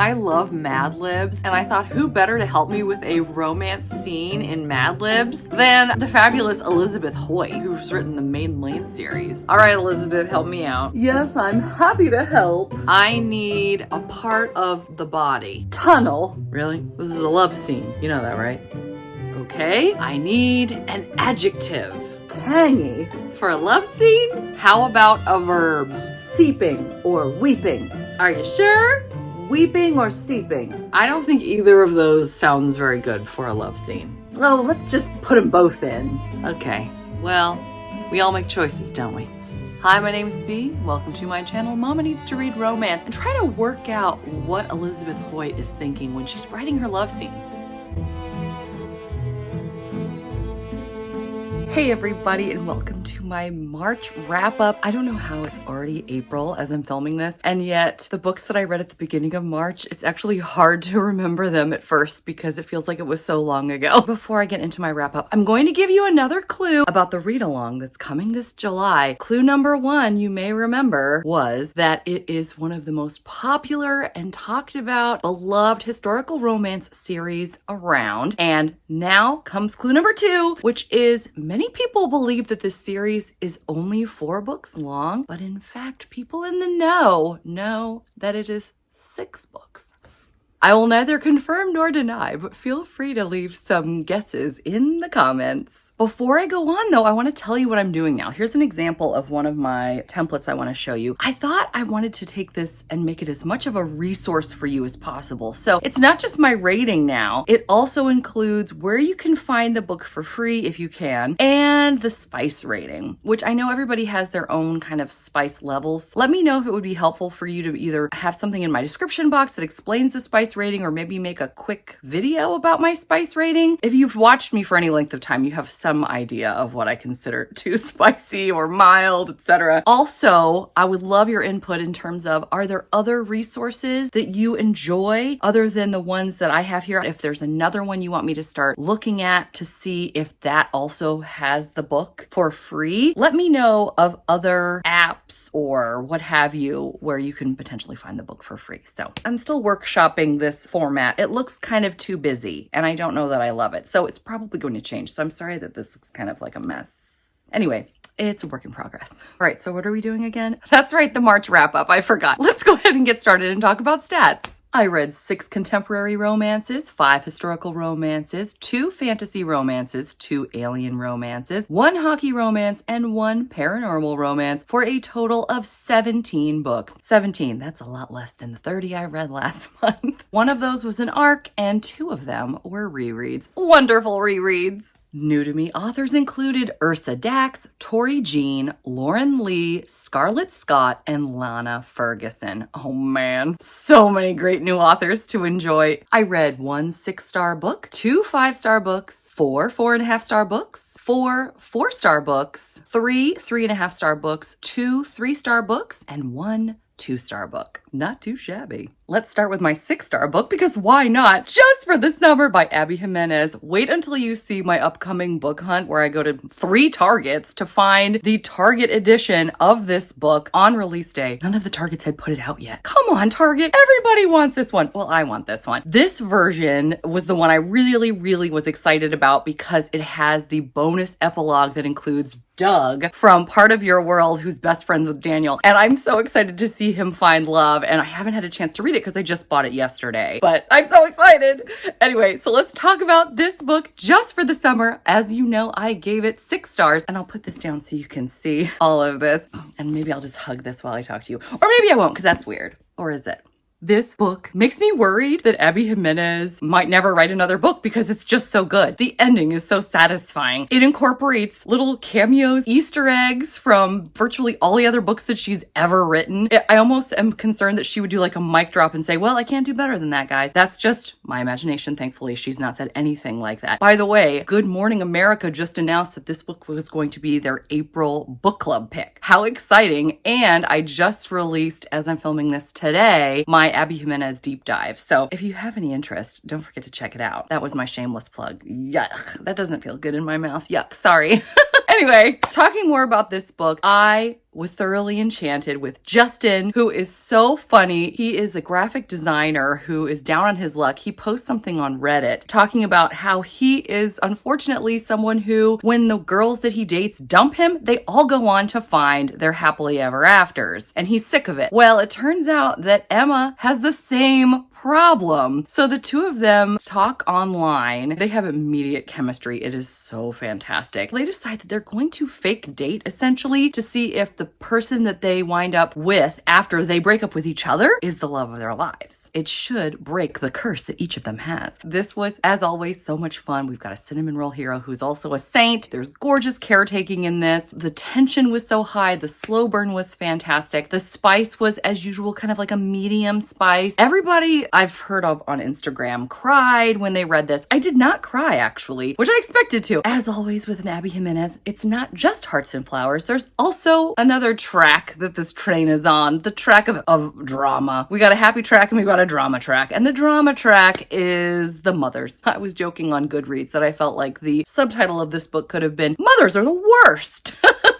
I love Mad Libs, and I thought who better to help me with a romance scene in Mad Libs than the fabulous Elizabeth Hoyt, who's written the Maiden Lane series. All right, Elizabeth, help me out. Yes, I'm happy to help. I need a part of the body. Tunnel. Really? This is a love scene. You know that, right? Okay, I need an adjective. Tangy. For a love scene, how about a verb? Seeping or weeping. Are you sure? Weeping or seeping. I don't think either of those sounds very good for a love scene. Oh, let's just put them both in. Okay, well, we all make choices, don't we? Hi, my name is Bea. Welcome to my channel, Mama Needs to Read Romance, and try to work out what Elizabeth Hoyt is thinking when she's writing her love scenes. Hey everybody, and welcome to my March wrap-up. I don't know how it's already April as I'm filming this, and yet the books that I read at the beginning of March, it's actually hard to remember them at first because it feels like it was so long ago. Before I get into my wrap-up, I'm going to give you another clue about the read-along that's coming this July. Clue number one, you may remember, was that it is one of the most popular and talked about, beloved historical romance series around. And now comes clue number two, which is many people believe that this series is only 4 books long, but in fact, people in the know that it is 6 books. I will neither confirm nor deny, but feel free to leave some guesses in the comments. Before I go on though, I want to tell you what I'm doing now. Here's an example of one of my templates I want to show you. I thought I wanted to take this and make it as much of a resource for you as possible. So it's not just my rating now, it also includes where you can find the book for free if you can, and the spice rating, which I know everybody has their own kind of spice levels. Let me know if it would be helpful for you to either have something in my description box that explains the spice rating, or maybe make a quick video about my spice rating. If you've watched me for any length of time, you have some idea of what I consider too spicy or mild, etc. Also, I would love your input in terms of, are there other resources that you enjoy other than the ones that I have here? If there's another one you want me to start looking at to see if that also has the book for free, let me know of other apps or what have you where you can potentially find the book for free. So I'm still workshopping this format. It looks kind of too busy, and I don't know that I love it. So it's probably going to change. So I'm sorry that this looks kind of like a mess. Anyway, it's a work in progress. All right, so what are we doing again? That's right, the March wrap up. I forgot. Let's go ahead and get started and talk about stats. I read 6 contemporary romances, 5 historical romances, 2 fantasy romances, 2 alien romances, 1 hockey romance, and 1 paranormal romance for a total of 17 books. 17, that's a lot less than the 30 I read last month. One of those was an arc, and 2 of them were rereads. Wonderful rereads. New to me authors included Ursa Dax, Tori Jean, Lauren Lee, Scarlett Scott, and Lana Ferguson. Oh man, so many great new authors to enjoy. I read 1 6-star book, 2 5-star books, 4 4.5-star books, 4 4-star books, 3 3.5-star books, 2 3-star books, and 1 2-star book. Not too shabby. Let's start with my 6-star book, because why not? Just for the Summer by Abby Jimenez. Wait until you see my upcoming book hunt where I go to 3 Targets to find the Target edition of this book on release day. None of the Targets had put it out yet. Come on, Target. Everybody wants this one. Well, I want this one. This version was the one I really was excited about because it has the bonus epilogue that includes Doug from Part of Your World, who's best friends with Daniel. And I'm so excited to see him find love. And I haven't had a chance to read it because I just bought it yesterday, but I'm so excited. Anyway, so let's talk about this book just for the summer. As you know, I gave it 6 stars, and I'll put this down so you can see all of this. And maybe I'll just hug this while I talk to you, or maybe I won't because that's weird. Or is it? This book makes me worried that Abby Jimenez might never write another book because it's just so good. The ending is so satisfying. It incorporates little cameos, Easter eggs from virtually all the other books that she's ever written. I almost am concerned that she would do like a mic drop and say, well, I can't do better than that, guys. That's just my imagination. Thankfully, she's not said anything like that. By the way, Good Morning America just announced that this book was going to be their April book club pick. How exciting. And I just released, as I'm filming this today, my Abby Jimenez deep dive. So if you have any interest, don't forget to check it out. That was my shameless plug. Yuck. That doesn't feel good in my mouth. Yuck. Sorry. Anyway, talking more about this book, I was thoroughly enchanted with Justin, who is so funny. He is a graphic designer who is down on his luck. He posts something on Reddit talking about how he is unfortunately someone who, when the girls that he dates dump him, they all go on to find their happily ever afters. And he's sick of it. Well, it turns out that Emma has the same problem. So the two of them talk online. They have immediate chemistry. It is so fantastic. They decide that they're going to fake date essentially to see if the person that they wind up with after they break up with each other is the love of their lives. It should break the curse that each of them has. This was, as always, so much fun. We've got a cinnamon roll hero who's also a saint. There's gorgeous caretaking in this. The tension was so high. The slow burn was fantastic. The spice was, as usual, kind of like a medium spice. Everybody I've heard of on Instagram cried when they read this. I did not cry, actually, which I expected to. As always with an Abby Jimenez, it's not just Hearts and Flowers. There's also another track that this train is on, the track of drama. We got a happy track and we got a drama track. And the drama track is the mothers. I was joking on Goodreads that I felt like the subtitle of this book could have been Mothers Are the Worst.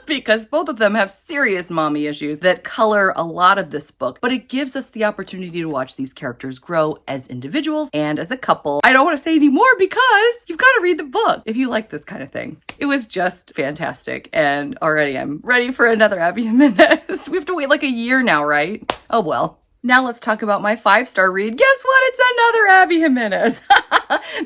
Because both of them have serious mommy issues that color a lot of this book, but it gives us the opportunity to watch these characters grow as individuals and as a couple. I don't want to say any more because you've got to read the book if you like this kind of thing. It was just fantastic, and already I'm ready for another Abby Jimenez. We have to wait like a year now, right? Oh well. Now let's talk about my 5-star read. Guess what? It's another Abby Jimenez.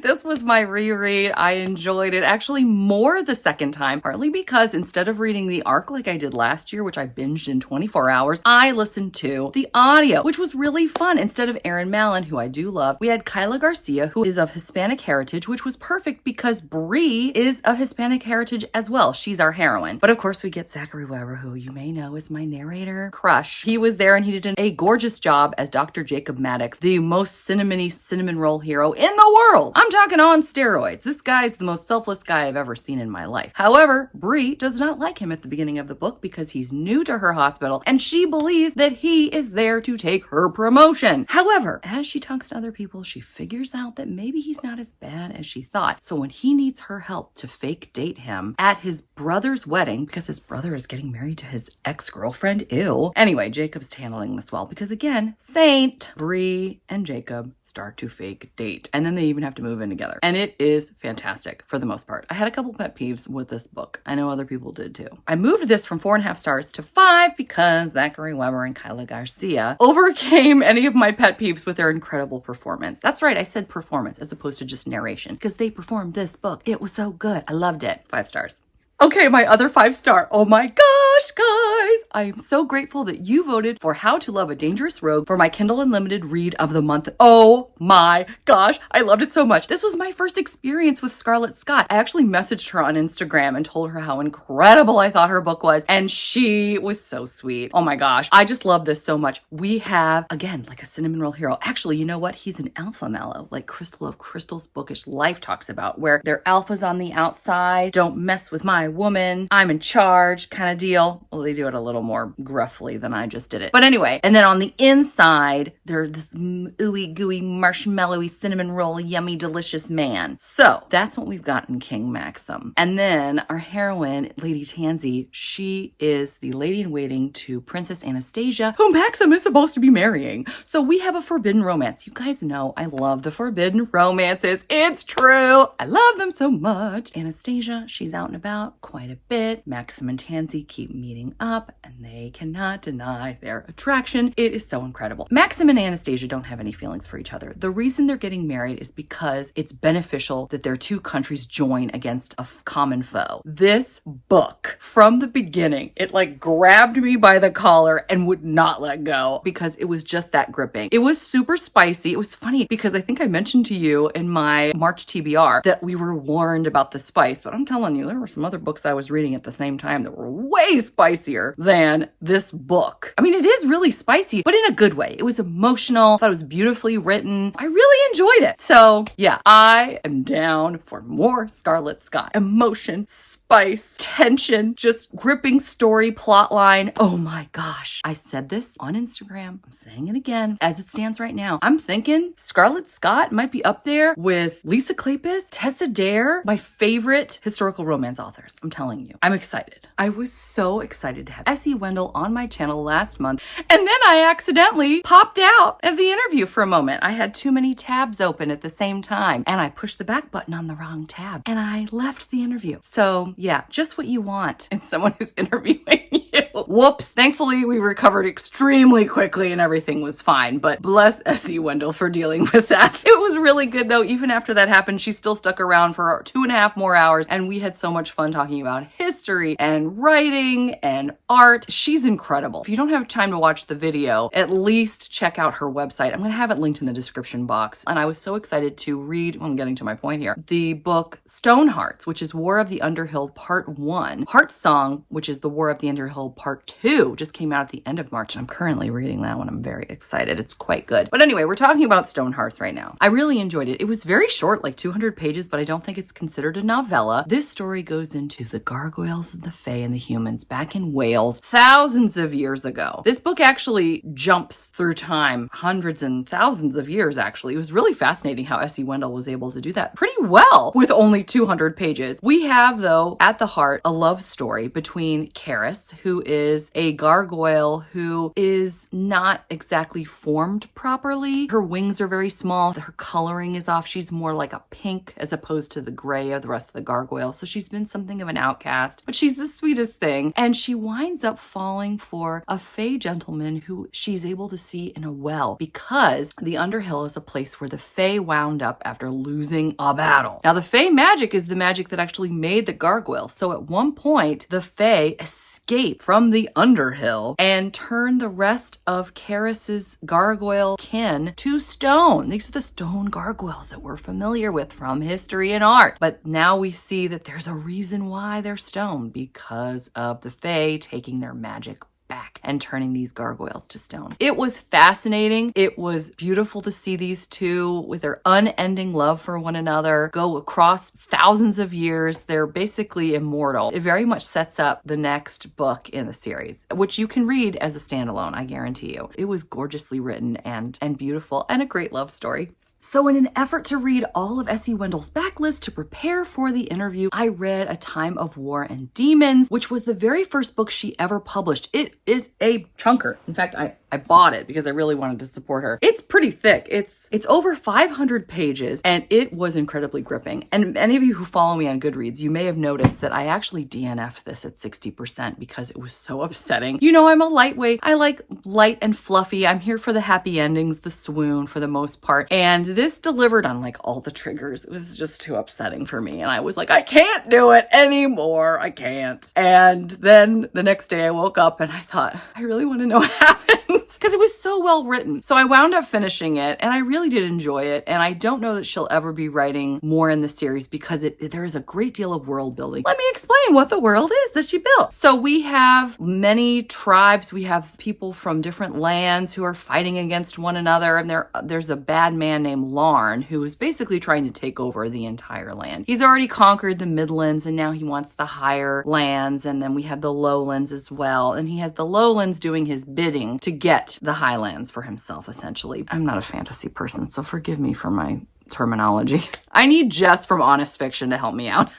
This was my reread. I enjoyed it actually more the second time, partly because instead of reading the arc like I did last year, which I binged in 24 hours, I listened to the audio, which was really fun. Instead of Aaron Mallon, who I do love, we had Kyla Garcia, who is of Hispanic heritage, which was perfect because Bree is of Hispanic heritage as well. She's our heroine. But of course, we get Zachary Weber, who you may know is my narrator crush. He was there and he did a gorgeous job as Dr. Jacob Maddox, the most cinnamony cinnamon roll hero in the world. I'm talking on steroids. This guy's the most selfless guy I've ever seen in my life. However, Bree does not like him at the beginning of the book because he's new to her hospital and she believes that he is there to take her promotion. However, as she talks to other people, she figures out that maybe he's not as bad as she thought. So when he needs her help to fake date him at his brother's wedding, because his brother is getting married to his ex-girlfriend, ew. Anyway, Jacob's handling this well because again, saint. Bree and Jacob start to fake date. And then they even have to move in together. And it is fantastic for the most part. I had a couple pet peeves with this book. I know other people did too. I moved this from 4.5 stars to 5 because Zachary Weber and Kyla Garcia overcame any of my pet peeves with their incredible performance. That's right, I said performance as opposed to just narration because they performed this book. It was so good. I loved it. 5 stars. Okay, my other 5-star. Oh my gosh, guys. I am so grateful that you voted for How to Love a Dangerous Rogue for my Kindle Unlimited read of the month. Oh my gosh, I loved it so much. This was my first experience with Scarlett Scott. I actually messaged her on Instagram and told her how incredible I thought her book was, and she was so sweet. Oh my gosh, I just love this so much. We have, again, like a cinnamon roll hero. Actually, you know what? He's an alpha mallow, like Crystal of Crystal's Bookish Life talks about, where they're alphas on the outside, don't mess with my woman, I'm in charge kind of deal. Well, they do it a little more gruffly than I just did it. But anyway, and then on the inside, they're this ooey gooey, marshmallowy, cinnamon roll, yummy, delicious man. So that's what we've got in King Maxim. And then our heroine, Lady Tansy, she is the lady in waiting to Princess Anastasia, who Maxim is supposed to be marrying. So we have a forbidden romance. You guys know I love the forbidden romances. It's true. I love them so much. Anastasia, she's out and about quite a bit. Maxim and Tansy keep meeting up and they cannot deny their attraction. It is so incredible. Maxim and Anastasia don't have any feelings for each other. The reason they're getting married is because it's beneficial that their two countries join against a common foe. This book, from the beginning, it like grabbed me by the collar and would not let go because it was just that gripping. It was super spicy. It was funny because I think I mentioned to you in my March TBR that we were warned about the spice, but I'm telling you, there were some other books I was reading at the same time that were way spicier than this book. I mean, it is really spicy, but in a good way. It was emotional. I thought it was beautifully written. I really enjoyed it. So yeah, I am down for more Scarlett Scott. Emotion, spice, tension, just gripping story, plot line. Oh my gosh. I said this on Instagram. I'm saying it again. As it stands right now, I'm thinking Scarlett Scott might be up there with Lisa Kleypas, Tessa Dare, my favorite historical romance authors. I'm telling you, I'm excited. I was so excited to have S.E. Wendell on my channel last month, and then I accidentally popped out of the interview for a moment. I had too many tabs open at the same time, and I pushed the back button on the wrong tab, and I left the interview. So yeah, just what you want in someone who's interviewing you. Whoops. Thankfully, we recovered extremely quickly and everything was fine, but bless S.E. Wendell for dealing with that. It was really good though. Even after that happened, she still stuck around for 2.5 more hours, and we had so much fun talking about history and writing and art. She's incredible. If you don't have time to watch the video, at least check out her website. I'm going to have it linked in the description box. And I was so excited to read, I'm getting to my point here, the book Stone Hearts, which is War of the Underhill Part 1. Heart Song, which is the War of the Underhill Part 2, just came out at the end of March. And I'm currently reading that one. I'm very excited. It's quite good. But anyway, we're talking about Stone Hearts right now. I really enjoyed it. It was very short, like 200 pages, but I don't think it's considered a novella. This story goes into the gargoyles and the fae and the humans back in Wales thousands of years ago. This book actually jumps through time, hundreds and thousands of years actually. It was really fascinating how S.E. Wendell was able to do that pretty well with only 200 pages. We have, though, at the heart, a love story between Karis, who is a gargoyle who is not exactly formed properly. Her wings are very small. Her coloring is off. She's more like a pink as opposed to the gray of the rest of the gargoyle. So she's been something of an outcast, but she's the sweetest thing. And she winds up falling for a fae gentleman who she's able to see in a well, because the Underhill is a place where the fae wound up after losing a battle. Now, the fae magic is the magic that actually made the gargoyle. So at one point, the fae escape from the Underhill and turn the rest of Karis's gargoyle kin to stone. These are the stone gargoyles that we're familiar with from history and art. But now we see that there's a reason why they're stone, because of the fae taking their magic back and turning these gargoyles to stone. It was fascinating. It was beautiful to see these two with their unending love for one another go across thousands of years. They're basically immortal. It very much sets up the next book in the series, which you can read as a standalone, I guarantee you. It was gorgeously written and beautiful, and a great love story. So in an effort to read all of S.E. Wendell's backlist to prepare for the interview, I read A Time of War and Demons, which was the very first book she ever published. It is a chunker. In fact, I bought it because I really wanted to support her. It's pretty thick. It's over 500 pages, and it was incredibly gripping. And any of you who follow me on Goodreads, you may have noticed that I actually DNF'd this at 60% because it was so upsetting. You know, I'm a lightweight. I like light and fluffy. I'm here for the happy endings, the swoon for the most part. And this delivered on like all the triggers. It was just too upsetting for me. And I was like, I can't do it anymore. I can't. And then the next day I woke up and I thought, I really want to know what happens, because it was so well written. So I wound up finishing it, and I really did enjoy it. And I don't know that she'll ever be writing more in the series because there is a great deal of world building. Let me explain what the world is that she built. So we have many tribes. We have people from different lands who are fighting against one another. And there's a bad man named Larn who is basically trying to take over the entire land. He's already conquered the Midlands, and now he wants the higher lands. And then we have the lowlands as well. And he has the lowlands doing his bidding to get the highlands for himself, essentially. I'm not a fantasy person, so forgive me for my terminology. I need Jess from Honest Fiction to help me out.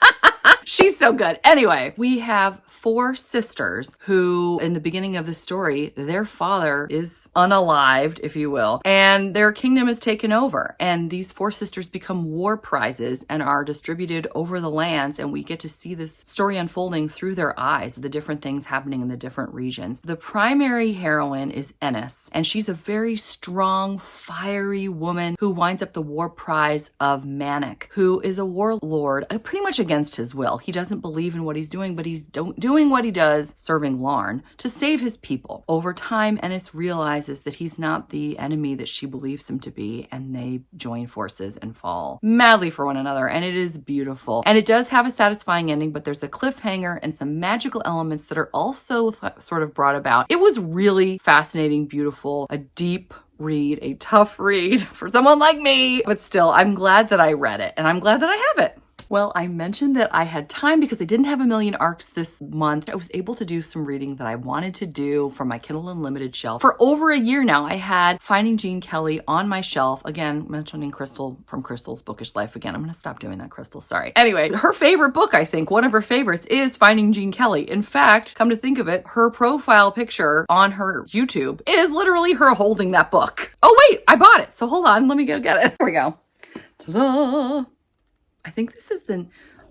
She's so good. Anyway, we have 4 sisters who, in the beginning of the story, their father is unalived, if you will, and their kingdom is taken over. And these 4 sisters become war prizes and are distributed over the lands. And we get to see this story unfolding through their eyes, the different things happening in the different regions. The primary heroine is Ennis, and she's a very strong, fiery woman who winds up the war prize of Manic, who is a warlord, pretty much against his will. He doesn't believe in what he's doing, but he's doing what he does, serving Larn, to save his people. Over time, Ennis realizes that he's not the enemy that she believes him to be, and they join forces and fall madly for one another, and it is beautiful. And it does have a satisfying ending, but there's a cliffhanger and some magical elements that are also sort of brought about. It was really fascinating, beautiful, a deep read, a tough read for someone like me, but still, I'm glad that I read it, and I'm glad that I have it. Well, I mentioned that I had time because I didn't have a million arcs this month. I was able to do some reading that I wanted to do from my Kindle Unlimited shelf. For over a year now, I had Finding Gene Kelly on my shelf. Again, mentioning Crystal from Crystal's Bookish Life again. I'm going to stop doing that, Crystal. Sorry. Anyway, her favorite book, I think, one of her favorites is Finding Gene Kelly. In fact, come to think of it, her profile picture on her YouTube is literally her holding that book. Oh, wait, I bought it. So hold on. Let me go get it. Here we go. Ta-da! I think this is the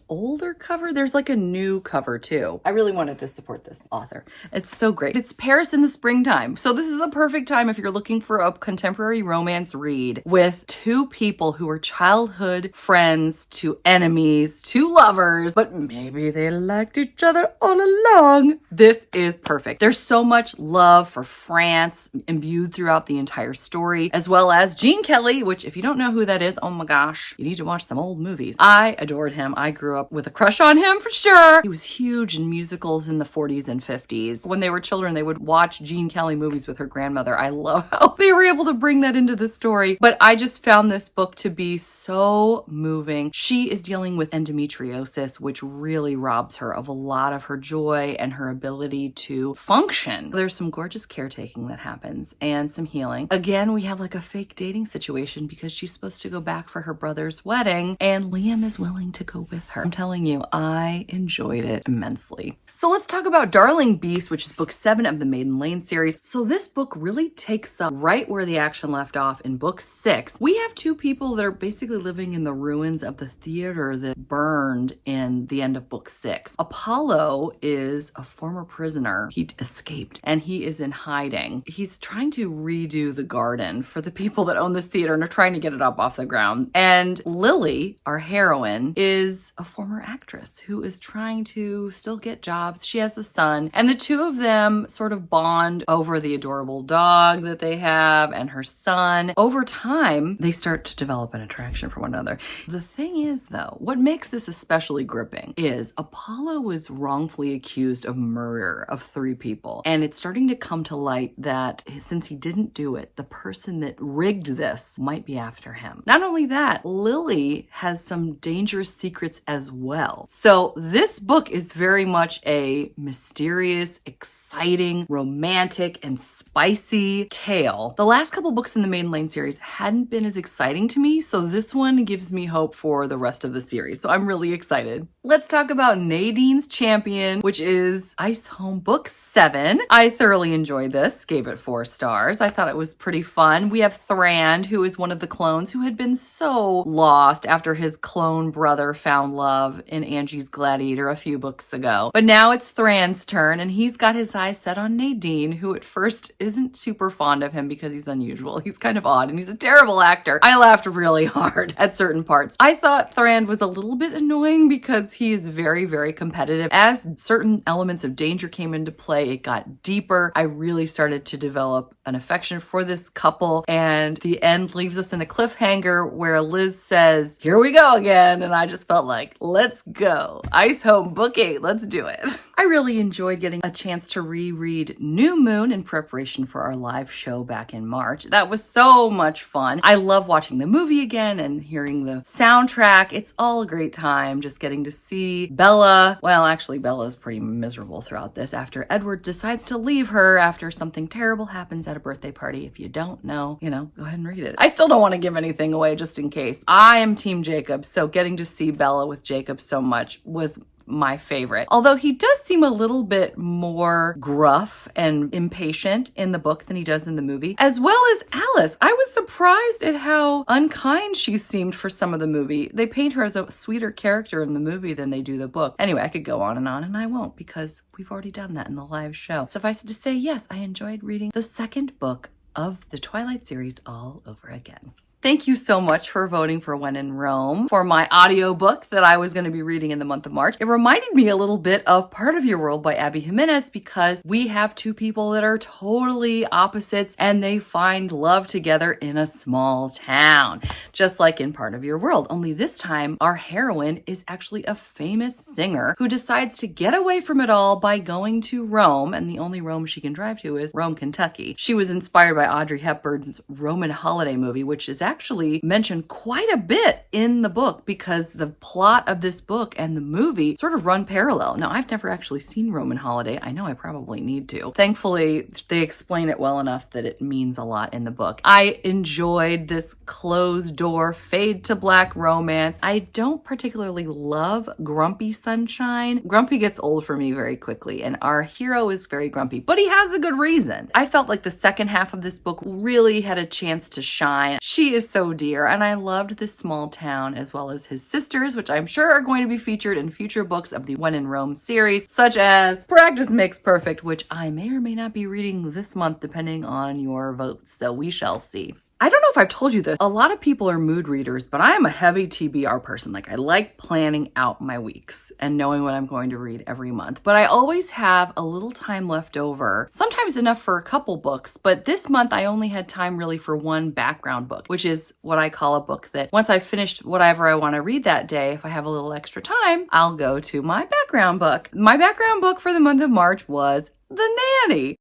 older cover. There's like a new cover too. I really wanted to support this author. It's so great. It's Paris in the springtime. So this is the perfect time if you're looking for a contemporary romance read with two people who are childhood friends to enemies to lovers, but maybe they liked each other all along. This is perfect. There's so much love for France imbued throughout the entire story, as well as Gene Kelly, which if you don't know who that is, oh my gosh, you need to watch some old movies. I adored him. I grew up with a crush on him for sure. He was huge in musicals in the 40s and 50s. When they were children, they would watch Gene Kelly movies with her grandmother. I love how they were able to bring that into the story. But I just found this book to be so moving. She is dealing with endometriosis, which really robs her of a lot of her joy and her ability to function. There's some gorgeous caretaking that happens and some healing. Again, we have like a fake dating situation because she's supposed to go back for her brother's wedding and Liam is willing to go with her. I'm telling you, I enjoyed it immensely. So let's talk about Darling Beast, which is book 7 of the Maiden Lane series. So this book really takes up right where the action left off in book 6. We have two people that are basically living in the ruins of the theater that burned in the end of book 6. Apollo is a former prisoner. He escaped and he is in hiding. He's trying to redo the garden for the people that own this theater and are trying to get it up off the ground. And Lily, our heroine, is a former actress who is trying to still get jobs. She has a son, and the two of them sort of bond over the adorable dog that they have and her son. Over time, they start to develop an attraction for one another. The thing is, though, what makes this especially gripping is Apollo was wrongfully accused of murder of 3 people, and it's starting to come to light that since he didn't do it, the person that rigged this might be after him. Not only that, Lily has some dangerous secrets as well. So this book is very much a mysterious, exciting, romantic, and spicy tale. The last couple books in the Maiden Lane series hadn't been as exciting to me, so this one gives me hope for the rest of the series. So I'm really excited. Let's talk about Nadine's Champion, which is Ice Home book 7. I thoroughly enjoyed this, gave it 4 stars. I thought it was pretty fun. We have Thrand, who is one of the clones who had been so lost after his clone brother found love in Angie's Gladiator a few books ago. But now it's Thrand's turn, and he's got his eyes set on Nadine, who at first isn't super fond of him because he's unusual. He's kind of odd, and he's a terrible actor. I laughed really hard at certain parts. I thought Thrand was a little bit annoying because he is very, very competitive. As certain elements of danger came into play, it got deeper. I really started to develop an affection for this couple, and the end leaves us in a cliffhanger where Liz says, "Here we go again," and I just felt like, let's go. Ice Home book 8, let's do it. I really enjoyed getting a chance to reread New Moon in preparation for our live show back in March. That was so much fun. I love watching the movie again and hearing the soundtrack. It's all a great time just getting to see Bella. Well, actually, Bella is pretty miserable throughout this after Edward decides to leave her after something terrible happens at a birthday party. If you don't know, go ahead and read it. I still don't want to give anything away just in case. I am Team Jacob, so getting to see Bella with Jacob so much was my favorite. Although he does seem a little bit more gruff and impatient in the book than he does in the movie, as well as Alice. I was surprised at how unkind she seemed for some of the movie. They paint her as a sweeter character in the movie than they do the book. Anyway, I could go on, and I won't because we've already done that in the live show. Suffice it to say, yes, I enjoyed reading the second book of the Twilight series all over again. Thank you so much for voting for When in Rome for my audiobook that I was going to be reading in the month of March. It reminded me a little bit of Part of Your World by Abby Jimenez because we have two people that are totally opposites and they find love together in a small town, just like in Part of Your World. Only this time, our heroine is actually a famous singer who decides to get away from it all by going to Rome, and the only Rome she can drive to is Rome, Kentucky. She was inspired by Audrey Hepburn's Roman holiday movie, which is actually mentioned quite a bit in the book because the plot of this book and the movie sort of run parallel. Now, I've never actually seen Roman Holiday. I know I probably need to. Thankfully, they explain it well enough that it means a lot in the book. I enjoyed this closed door, fade to black romance. I don't particularly love grumpy sunshine. Grumpy gets old for me very quickly, and our hero is very grumpy, but he has a good reason. I felt like the second half of this book really had a chance to shine. She is so dear, and I loved this small town as well as his sisters, which I'm sure are going to be featured in future books of the When in Rome series, such as Practice Makes Perfect, which I may or may not be reading this month depending on your votes, so we shall see. I don't know if I've told you this. A lot of people are mood readers, but I am a heavy TBR person. Like, I like planning out my weeks and knowing what I'm going to read every month. But I always have a little time left over, sometimes enough for a couple books. But this month, I only had time really for one background book, which is what I call a book that once I've finished whatever I want to read that day, if I have a little extra time, I'll go to my background book. My background book for the month of March was The Nanny.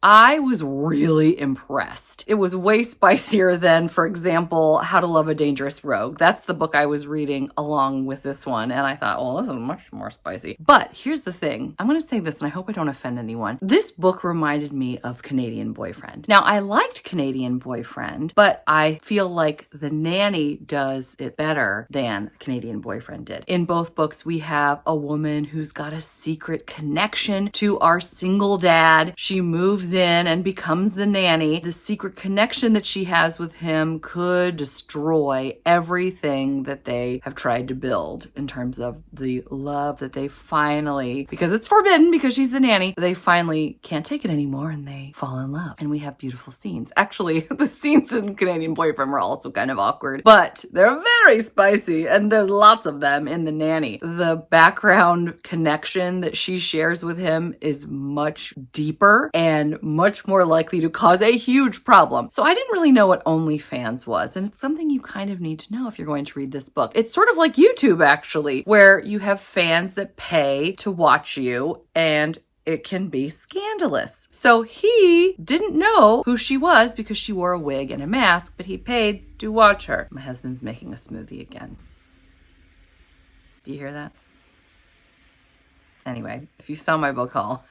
I was really impressed. It was way spicier than, for example, How to Love a Dangerous Rogue. That's the book I was reading along with this one. And I thought, well, this is much more spicy. But here's the thing. I'm going to say this, and I hope I don't offend anyone. This book reminded me of Canadian Boyfriend. Now, I liked Canadian Boyfriend, but I feel like The Nanny does it better than Canadian Boyfriend did. In both books, we have a woman who's got a secret connection to our single dad. She moves in and becomes the nanny. The secret connection that she has with him could destroy everything that they have tried to build in terms of the love that they finally, because it's forbidden because she's the nanny, they finally can't take it anymore and they fall in love. And we have beautiful scenes. Actually, the scenes in Canadian Boyfriend were also kind of awkward, but they're very spicy and there's lots of them in the nanny. The background connection that she shares with him is much deeper and much more likely to cause a huge problem. So I didn't really know what OnlyFans was, and it's something you kind of need to know if you're going to read this book. It's sort of like YouTube, actually, where you have fans that pay to watch you, and it can be scandalous. So he didn't know who she was because she wore a wig and a mask, but he paid to watch her. My husband's making a smoothie again. Do you hear that? Anyway, if you saw my book haul,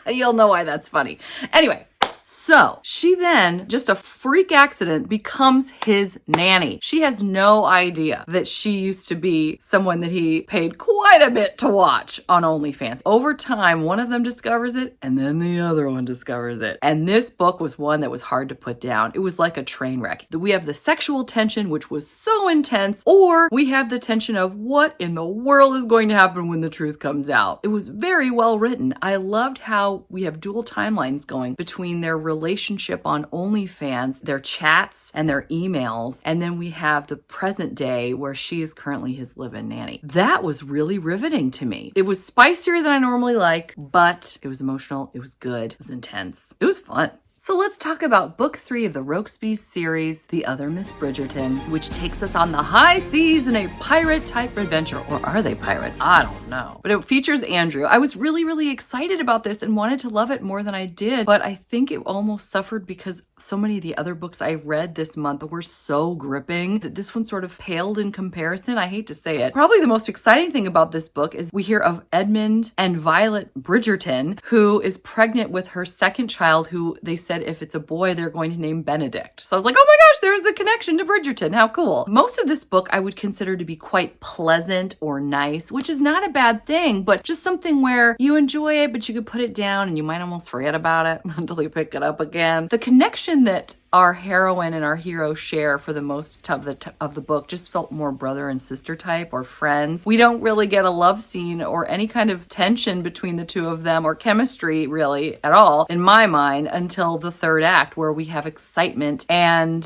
you'll know why that's funny. Anyway, so she then, just a freak accident, becomes his nanny. She has no idea that she used to be someone that he paid quite a bit to watch on OnlyFans. Over time, one of them discovers it, and then the other one discovers it. And this book was one that was hard to put down. It was like a train wreck. We have the sexual tension, which was so intense, or we have the tension of what in the world is going to happen when the truth comes out. It was very well written. I loved how we have dual timelines going between their relationship on OnlyFans, their chats and their emails, and then we have the present day where she is currently his live-in nanny. That was really riveting to me. It was spicier than I normally like, but it was emotional, it was good, it was intense, it was fun. So let's talk about book 3 of the Rokesby series, The Other Miss Bridgerton, which takes us on the high seas in a pirate-type adventure. Or are they pirates? I don't know. But it features Andrew. I was really, really excited about this and wanted to love it more than I did, but I think it almost suffered because so many of the other books I read this month were so gripping that this one sort of paled in comparison. I hate to say it. Probably the most exciting thing about this book is we hear of Edmund and Violet Bridgerton, who is pregnant with her second child, who they said if it's a boy, they're going to name Benedict. So I was like, oh my gosh, there's the connection to Bridgerton. How cool. Most of this book I would consider to be quite pleasant or nice, which is not a bad thing, but just something where you enjoy it, but you could put it down and you might almost forget about it until you pick it up again. The connection that our heroine and our hero share for the most of the book just felt more brother and sister type or friends. We don't really get a love scene or any kind of tension between the two of them or chemistry really at all in my mind until the third act, where we have excitement and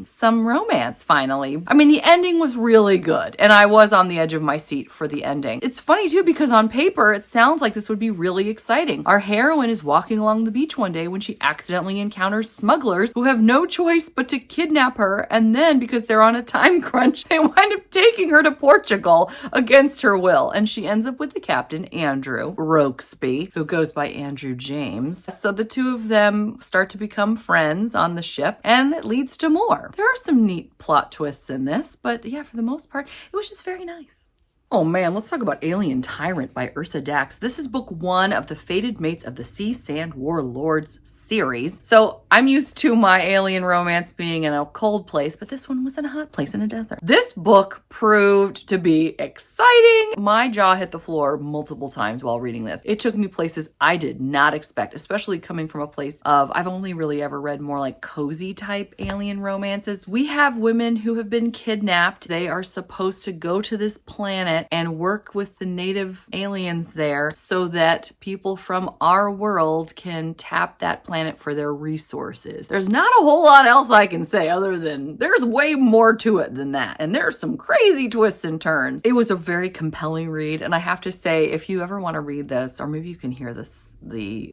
some romance finally. I mean, the ending was really good and I was on the edge of my seat for the ending. It's funny too because on paper it sounds like this would be really exciting. Our heroine is walking along the beach one day when she accidentally encounters smugglers who have no choice but to kidnap her, and then because they're on a time crunch, they wind up taking her to Portugal against her will, and she ends up with the captain, Andrew Rokesby, who goes by Andrew James. So the two of them start to become friends on the ship, and it leads to more. There are some neat plot twists in this, but yeah, for the most part, it was just very nice. Oh man, let's talk about Alien Tyrant by Ursa Dax. This is book 1 of the Fated Mates of the Sea Sand Warlords series. So I'm used to my alien romance being in a cold place, but this one was in a hot place in a desert. This book proved to be exciting. My jaw hit the floor multiple times while reading this. It took me places I did not expect, especially coming from a place of, I've only really ever read more like cozy type alien romances. We have women who have been kidnapped. They are supposed to go to this planet and work with the native aliens there so that people from our world can tap that planet for their resources. There's not a whole lot else I can say other than there's way more to it than that. And there's some crazy twists and turns. It was a very compelling read. And I have to say, if you ever want to read this, or maybe you can hear this,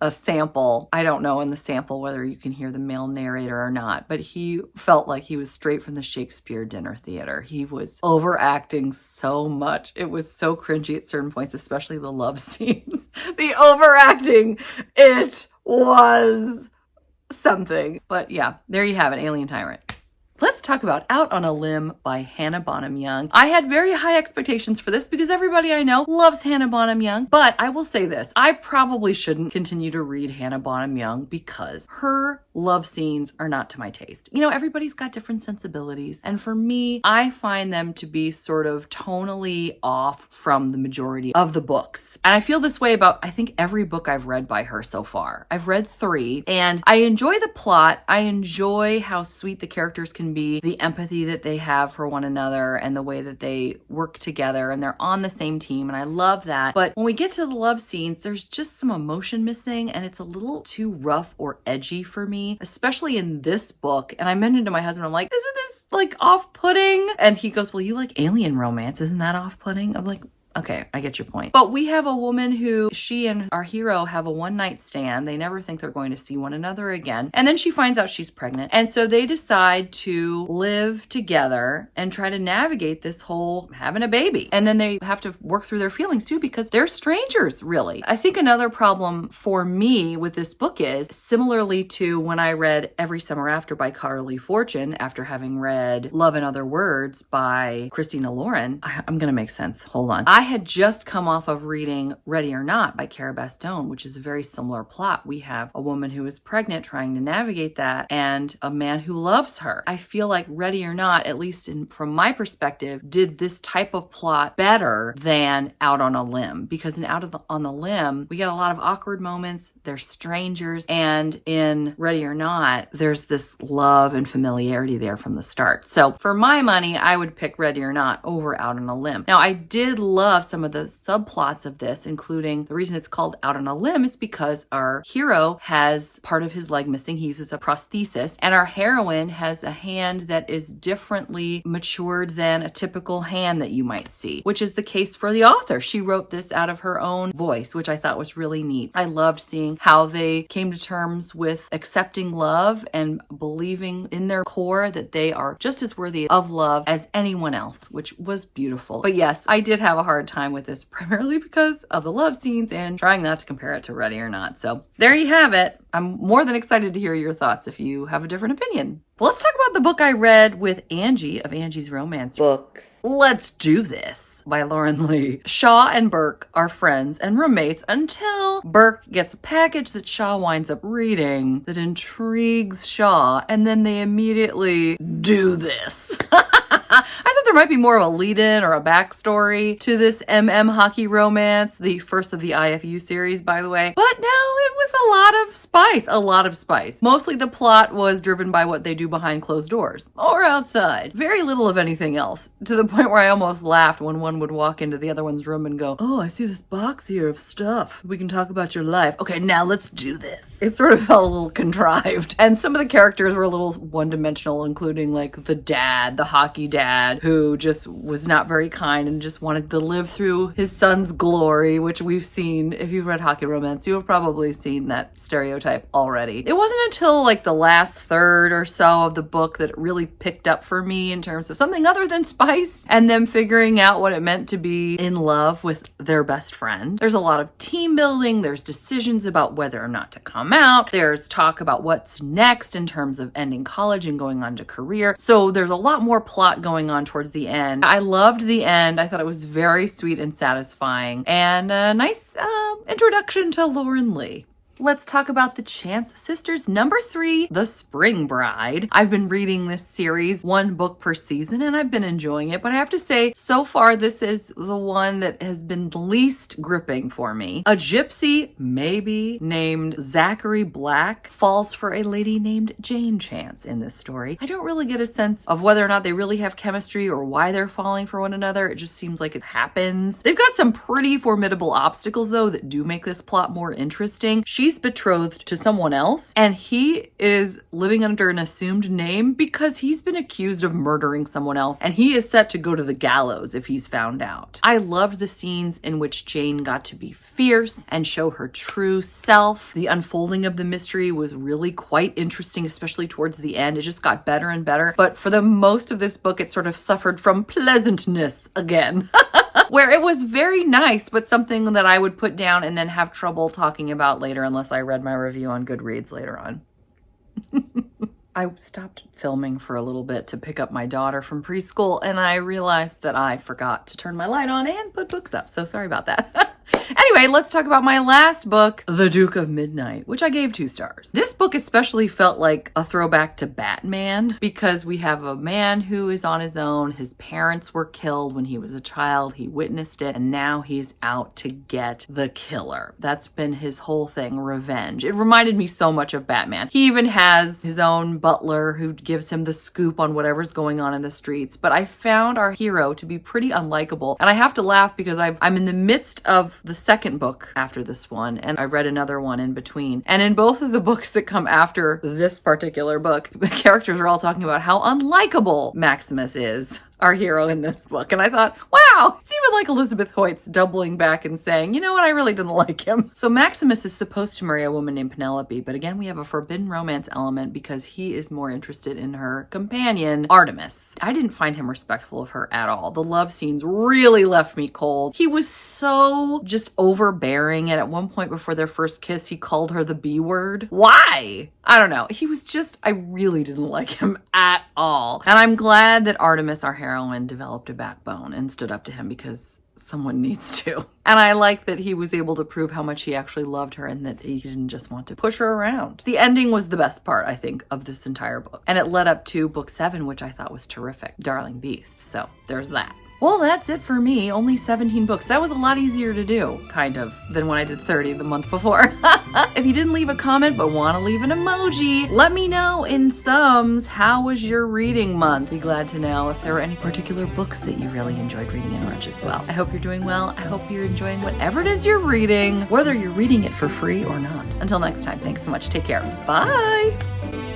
a sample, I don't know in the sample whether you can hear the male narrator or not, but he felt like he was straight from the Shakespeare dinner theater. He was overacting so much. It was so cringy at certain points, especially the love scenes. The overacting, it was something. But yeah, there you have it, Alien Tyrant. Let's talk about Out on a Limb by Hannah Bonham Young. I had very high expectations for this because everybody I know loves Hannah Bonham Young, but I will say this, I probably shouldn't continue to read Hannah Bonham Young because her love scenes are not to my taste. You know, everybody's got different sensibilities, and for me, I find them to be sort of tonally off from the majority of the books. And I feel this way about, I think, every book I've read by her so far. I've read 3, and I enjoy the plot. I enjoy how sweet the characters can be, the empathy that they have for one another and the way that they work together and they're on the same team, and I love that. But when we get to the love scenes, there's just some emotion missing and it's a little too rough or edgy for me, especially in this book. And I mentioned to my husband, I'm like, isn't this like off-putting? And he goes, well, you like alien romance, isn't that off-putting? I'm like, okay, I get your point. But we have a woman who, she and our hero have a one-night stand. They never think they're going to see one another again. And then she finds out she's pregnant. And so they decide to live together and try to navigate this whole having a baby. And then they have to work through their feelings too because they're strangers, really. I think another problem for me with this book is, similarly to when I read Every Summer After by Carly Fortune, after having read Love and Other Words by Christina Lauren, I'm going to make sense. Hold on. I had just come off of reading Ready or Not by Cara Bastone, which is a very similar plot. We have a woman who is pregnant trying to navigate that and a man who loves her. I feel like Ready or Not, at least from my perspective, did this type of plot better than Out on a Limb, because in on the Limb, we get a lot of awkward moments. They're strangers. And in Ready or Not, there's this love and familiarity there from the start. So for my money, I would pick Ready or Not over Out on a Limb. Now, I did love some of the subplots of this, including the reason it's called Out on a Limb is because our hero has part of his leg missing. He uses a prosthesis, and our heroine has a hand that is differently matured than a typical hand that you might see, which is the case for the author. She wrote this out of her own voice, which I thought was really neat. I loved seeing how they came to terms with accepting love and believing in their core that they are just as worthy of love as anyone else, which was beautiful. But yes, I did have a hard time with this, primarily because of the love scenes and trying not to compare it to Ready or Not. So there you have it. I'm more than excited to hear your thoughts if you have a different opinion. Let's talk about the book I read with Angie of Angie's Romance Books. Let's Do This by Lauren Lee. Shaw and Burke are friends and roommates until Burke gets a package that Shaw winds up reading that intrigues Shaw, and then they immediately do this. I thought there might be more of a lead-in or a backstory to this MM hockey romance, the first of the IFU series, by the way. But no, it was a lot of spice. Mostly the plot was driven by what they do behind closed doors or outside. Very little of anything else, to the point where I almost laughed when one would walk into the other one's room and go, oh, I see this box here of stuff. We can talk about your life. Okay, now let's do this. It sort of felt a little contrived. And some of the characters were a little one-dimensional, including like the dad, the hockey dad, who who just was not very kind and just wanted to live through his son's glory, which we've seen. If you've read Hockey Romance, you have probably seen that stereotype already. It wasn't until like the last third or so of the book that it really picked up for me in terms of something other than spice and them figuring out what it meant to be in love with their best friend. There's a lot of team building. There's decisions about whether or not to come out. There's talk about what's next in terms of ending college and going on to career. So there's a lot more plot going on towards the end. I loved the end. I thought it was very sweet and satisfying and a nice introduction to Lauren Lee. Let's talk about the Chance Sisters. Number 3, The Spring Bride. I've been reading this series, 1 book per season, and I've been enjoying it. But I have to say, so far, this is the one that has been least gripping for me. A gypsy, maybe, named Zachary Black falls for a lady named Jane Chance in this story. I don't really get a sense of whether or not they really have chemistry or why they're falling for one another. It just seems like it happens. They've got some pretty formidable obstacles, though, that do make this plot more interesting. She's betrothed to someone else, and he is living under an assumed name because he's been accused of murdering someone else, and he is set to go to the gallows if he's found out. I loved the scenes in which Jane got to be fierce and show her true self. The unfolding of the mystery was really quite interesting, especially towards the end. It just got better and better, but for the most of this book, it sort of suffered from pleasantness again. Where it was very nice, but something that I would put down and then have trouble talking about later unless I read my review on Goodreads later on. I stopped filming for a little bit to pick up my daughter from preschool, and I realized that I forgot to turn my light on and put books up, so sorry about that. Anyway, let's talk about my last book, The Duke of Midnight, which I gave 2 stars. This book especially felt like a throwback to Batman because we have a man who is on his own. His parents were killed when he was a child. He witnessed it, and now he's out to get the killer. That's been his whole thing, revenge. It reminded me so much of Batman. He even has his own butler who gives him the scoop on whatever's going on in the streets. But I found our hero to be pretty unlikable, and I have to laugh because I'm in the midst of the second book after this one, and I read another one in between. And in both of the books that come after this particular book, the characters are all talking about how unlikable Maximus is, our hero in this book. And I thought, wow, it's even like Elizabeth Hoyt's doubling back and saying, you know what, I really didn't like him. So Maximus is supposed to marry a woman named Penelope, but again, we have a forbidden romance element because he is more interested in her companion, Artemis. I didn't find him respectful of her at all. The love scenes really left me cold. He was so just overbearing, and at one point before their first kiss, he called her the B word. Why? I don't know. He was just, I really didn't like him at all. And I'm glad that Artemis, our heroine, developed a backbone and stood up to him because someone needs to. And I like that he was able to prove how much he actually loved her and that he didn't just want to push her around. The ending was the best part, I think, of this entire book. And it led up to book 7, which I thought was terrific, Darling Beast. So there's that. Well, that's it for me. Only 17 books. That was a lot easier to do, kind of, than when I did 30 the month before. If you didn't leave a comment but want to leave an emoji, let me know in thumbs, how was your reading month? Be glad to know if there were any particular books that you really enjoyed reading in March as well. I hope you're doing well. I hope you're enjoying whatever it is you're reading, whether you're reading it for free or not. Until next time, thanks so much. Take care. Bye!